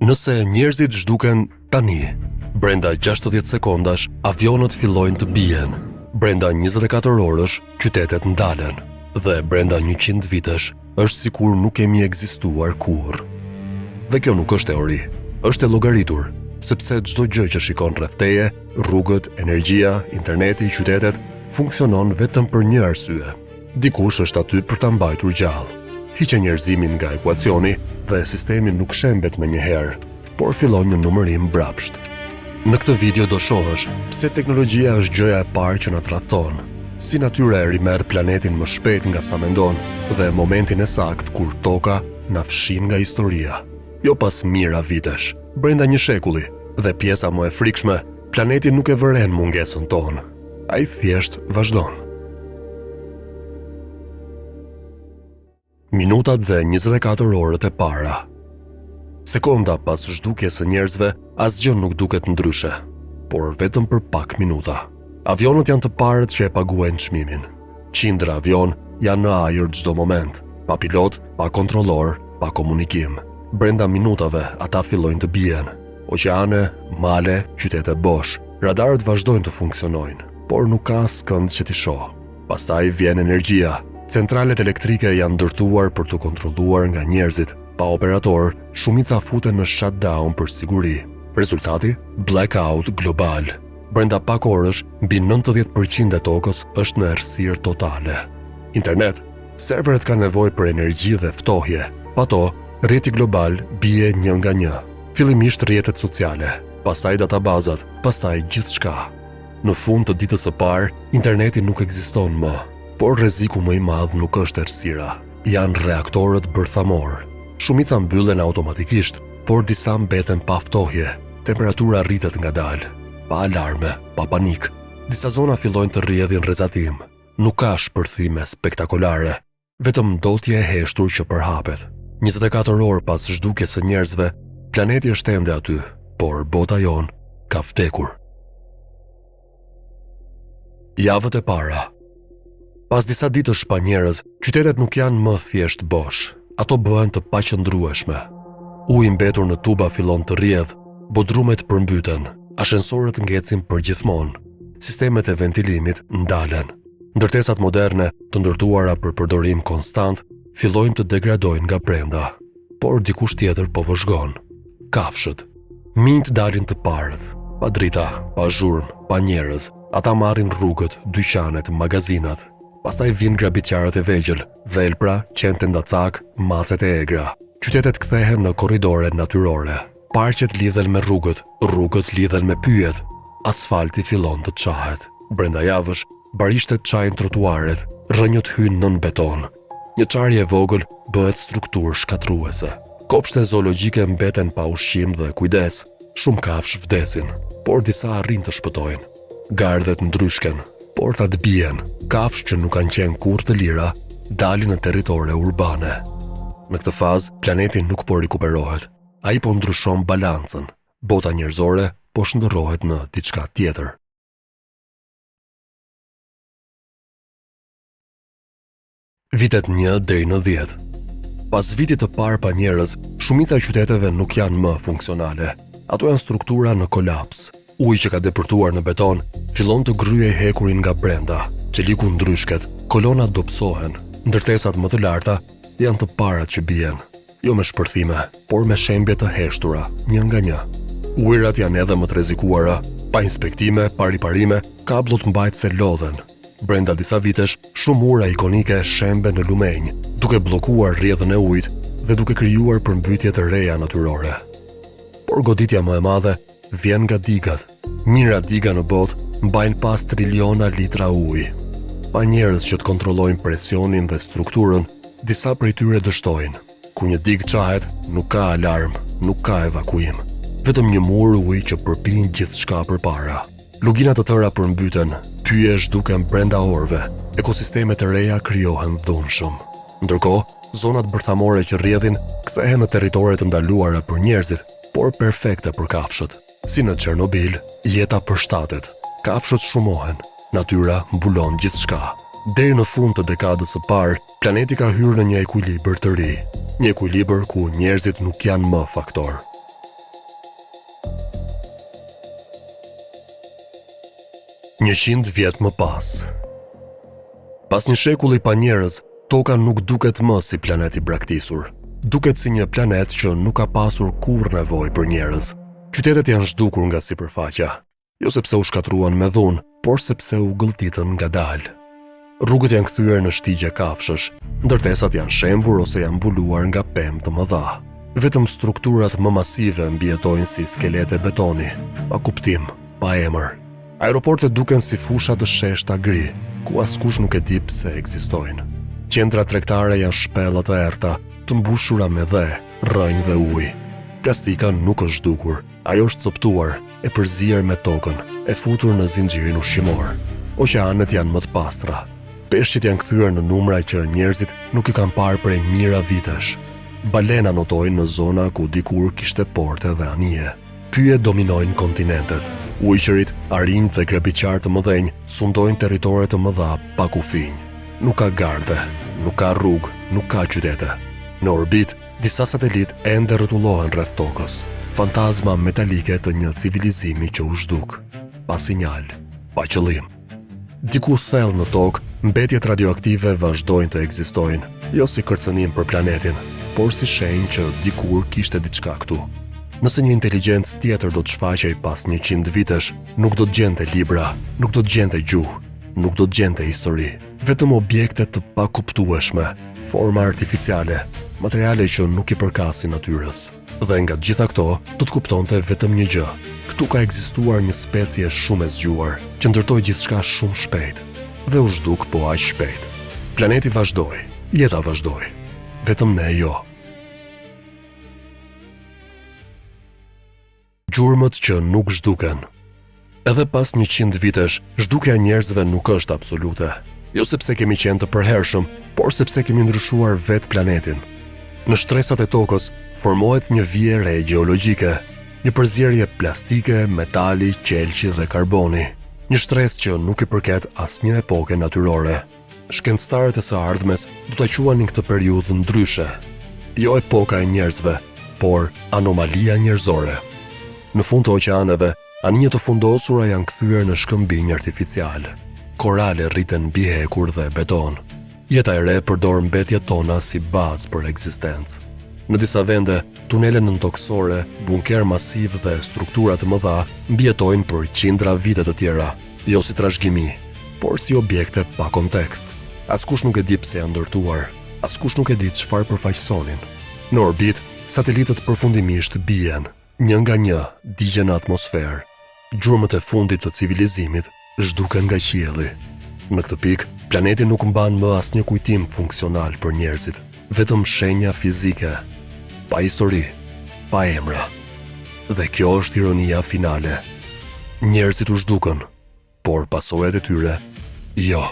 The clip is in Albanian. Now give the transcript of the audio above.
Nëse njerëzit zhduken tani, brenda 60 sekondash, avionët fillojnë të bien. Brenda 24 orësh, qytetet ndalen. Dhe brenda 100 vitesh, është sikur nuk kemi ekzistuar kurrë. Dhe kjo nuk është teori, është e llogaritur, sepse çdo gjë që shikon rreth teje, rrugët, energjia, interneti, qytetet, funksionon vetëm për një arsye. Dikush është aty për ta mbajtur gjallë. Hiqe njerëzimin nga ekuacioni dhe sistemi nuk shembet me njëherë, por fillon një numërim brapsht. Në këtë video do shohësh pse teknologjia është gjëja e parë që na tradhton, si natyra e rimerr planetin më shpejt nga sa mendon dhe momentin e saktë kur toka na fshin nga historia. Jo pas mijëra vitesh, brenda një shekulli, dhe pjesa më e frikshme, planeti nuk e vëren mungesën tonë. Ai thjesht vazhdon. Minutat dhe 24 orët e para. Sekonda pas zhdukjes së njerëzve, asgjë nuk duket ndryshe, por vetëm për pak minuta. Avionët janë të parët që e paguajnë çmimin. Qindra avion janë në ajër çdo moment, pa pilot, pa kontrollor, pa komunikim. Brenda minutave ata fillojnë të bien. Oqeane, male, qytete bosh. Radarët vazhdojnë të funksionojnë, por nuk ka askënd që t'i shoh. Pastaj vjen energjia. Centralet elektrike janë ndërtuar për të kontrolluar nga njerëzit. Pa operator, shumica futen në shutdown për siguri. Rezultati? Blackout global. Brenda pak orësh, mbi 90% e tokës është në errësirë totale. Internet, serveret kanë nevojë për energji dhe ftohje. Pa to, rrjeti global bie një nga një. Fillimisht rrjetet sociale, pastaj databazat, pastaj gjithçka. Në fund të ditës së parë, interneti nuk ekziston më. Por rreziku më i madh nuk është errësira, janë reaktorët bërthamor. Shumica mbyllen automatikisht, por disa mbeten pa ftohje. Temperatura rritet ngadalë, pa alarme, pa panik. Disa zona fillojnë të rrjedhin rrezatim. Nuk ka shpërthime spektakolare, vetëm ndotje e heshtur që përhapet. 24 orë pas zhdukjes së njerëzve, planeti është ende aty, por bota jon ka vdekur. Javët e para. Pas disa ditësh pa njerëz, qytetet nuk janë më thjesht bosh. Ato bëhen të paqëndrueshme. Uji mbetur në tuba fillon të rrjedh, bodrumet përmbyten, ashensorët ngecin përgjithmonë. Sistemet e ventilimit ndalen. Ndërtesat moderne, të ndërtuara për përdorim konstant, fillojnë të degradojnë nga brenda. Por dikush tjetër po vëzhgon. Kafshët. Minjt dalin të parët, pa drita, pa zhurmë, pa njerëz. Ata marrin rrugët, dyqanet, magazinat. Pastaj vijnë grabitqarët e vegjël, dhelpra, qente ndacak, macet e egra. Qytetet kthehen në korridore natyrore. Parqet lidhen me rrugët, rrugët lidhen me pyjet. Asfalti fillon të çahet. Brenda javësh, barishtet çajnë trotuaret, rrënjët hyjnë nën beton. Një çarje e vogël bëhet strukturë shkatruese. Kopshte zoologjike mbeten pa ushqim dhe kujdes. Shumë kafshë vdesin, por disa arrin të shpëtojnë. Gardhet ndryshken, portat bien. Kafshë që nuk kanë qenë kurrë të lira, dalin në territore urbane. Në këtë fazë, planeti nuk po rikuperohet. Ai po ndryshon balancën. Bota njerëzore po shndërrohet në diçka tjetër. Vitet 1 deri në 10. Pas vitit të parë pa njerëz, shumica e qyteteve nuk janë më funksionale. Ato janë struktura në kolaps. Uji që ka depërtuar në beton fillon të gryej hekurin nga brenda. Qeliku ndryshket, kolonat dobësohen. Ndërtesat më të larta janë të parat që bien. Jo me shpërthime, por me shembje të heshtura, një nga një. Ujërat janë edhe më të rrezikuara, pa inspektime, pa riparime, kablot mbajtëse lodhen. Brenda disa vitesh, shumë ura ikonike shembe në lumenj, duke bllokuar rrjedhën e ujit dhe duke krijuar përmbytje të reja natyrore. Por goditja më e madhe vjen nga digat. Mijëra diga në botë mbajnë pas triliona litra ujë. Pa njerëz që të kontrollojnë presionin dhe strukturën, disa prej tyre dështojnë. Kur një digë çahet, nuk ka alarm, nuk ka evakuim. Vetëm një mur ujë që përpin gjithçka përpara. Lugina të tëra përmbyten, pyje zhduken brenda orëve, ekosistemet e reja krijohen dhunshëm. Ndërkohë, zonat bërthamore që rrjedhin kthehen në territore të ndaluara për njerëzit, por perfekte për kafshët. Si në Chernobyl, jeta përshtatet, kafshët shumohen, natyra mbulon gjithçka. Deri në fund të dekadës së parë, planeti ka hyrë në një ekuilibër të ri, një ekuilibër ku njerëzit nuk janë më faktor. 100 vjet më pas. Pas një shekulli pa njerëz, toka nuk duket më si planet i braktisur. Duket si një planet që nuk ka pasur kurrë nevojë për njerëz. Qytetet janë zhdukur nga sipërfaqja, jo sepse u shkatruan me dhunë, por sepse u gëlltitën ngadalë. Rrugët janë kthyer në shtigje kafshësh, ndërtesat janë shembur ose janë mbuluar nga pemë të mëdha. Vetëm strukturat më masive mbijetojnë si skelete betoni, pa kuptim, pa emër. Aeroportet duken si fusha të sheshta gri, ku askush nuk e di pse ekzistojnë. Qendra tregtare janë shpella të errta, të mbushura me dhe, rrënjë dhe ujë. Plastika nuk është zhdukur, ajo është coptuar, e përzier me tokën, e futur në zinxhirin ushqimor. Oqeanet janë më të pastra. Peshqit janë kthyer në numra që njerëzit nuk i kanë parë prej mijëra vitesh. Balena notojnë në zona ku dikur kishte porte dhe anije. Pyje dominojnë kontinentet. Ujqërit, arinjë dhe grebiqar të mëdhenj sundojnë territore të mëdha pa kufinj. Nuk ka garde, nuk ka rrugë, nuk ka qytete. Në orbit, disa satelit ende rrotullohen rreth tokës. Fantazma metalike të një civilizimi që u zhduk. Pa sinjal, pa qëllim. Diku thellë në tokë, mbetjet radioaktive vazhdojnë të ekzistojnë, jo si kërcënim për planetin, por si shenjë që dikur kishte diçka këtu. Nëse një inteligjencë tjetër do të shfaqej pas 100 vitesh, nuk do të gjente libra, nuk do të gjente gjuhë, nuk do të gjente histori. Vetëm objekte të pakuptueshme, forma artificiale, materiale që nuk i përkasin natyrës. Dhe nga gjitha këto, do të kuptonte vetëm një gjë. Këtu ka ekzistuar një specie shumë e zgjuar, që ndërtoi gjithçka shumë shpejt, dhe u zhduk po aq shpejt. Planeti vazhdoi, jeta vazhdoi, vetëm ne jo. Gjurmët që nuk zhduken. Edhe pas 100 vitesh, zhdukja e njerëzve nuk është absolute. Jo sepse kemi qenë të përhershëm, por sepse kemi ndryshuar vetë planetin. Në shtresat e tokës formohet një vije re gjeologjike, një përzierje plastike, metali, qelqi dhe karboni. Një shtresë që nuk i përket asnjë epoke natyrore. Shkencëtarët e së ardhmes do ta quanin këtë periudhë ndryshe. Jo epoka e njerëzve, por anomalia njerëzore. Në fund të oqeaneve, anije të fundosura janë kthyer në shkëmbinj artificial. Korale rriten mbi hekur dhe beton. Jeta e re përdor mbetjet tona si bazë për ekzistencë. Në disa vende, tunele nëntoksore, bunker masiv dhe struktura të mëdha mbijetojnë për qindra vite të tjera, jo si trashëgimi, por si objekte pa kontekst. Askush nuk e di pse janë ndërtuar, askush nuk e di çfarë përfaqësonin. Në orbit, satelitët përfundimisht bien, një nga një digjen në atmosferë. Gjurmët e fundit të civilizimit zhduken nga qielli. Në këtë pikë, planeti nuk mban më asnjë kujtim funksional për njerëzit, vetëm shenja fizike, pa histori, pa emra. Dhe kjo është ironia finale. Njerëzit u zhdukën, por pasojat e tyre, jo.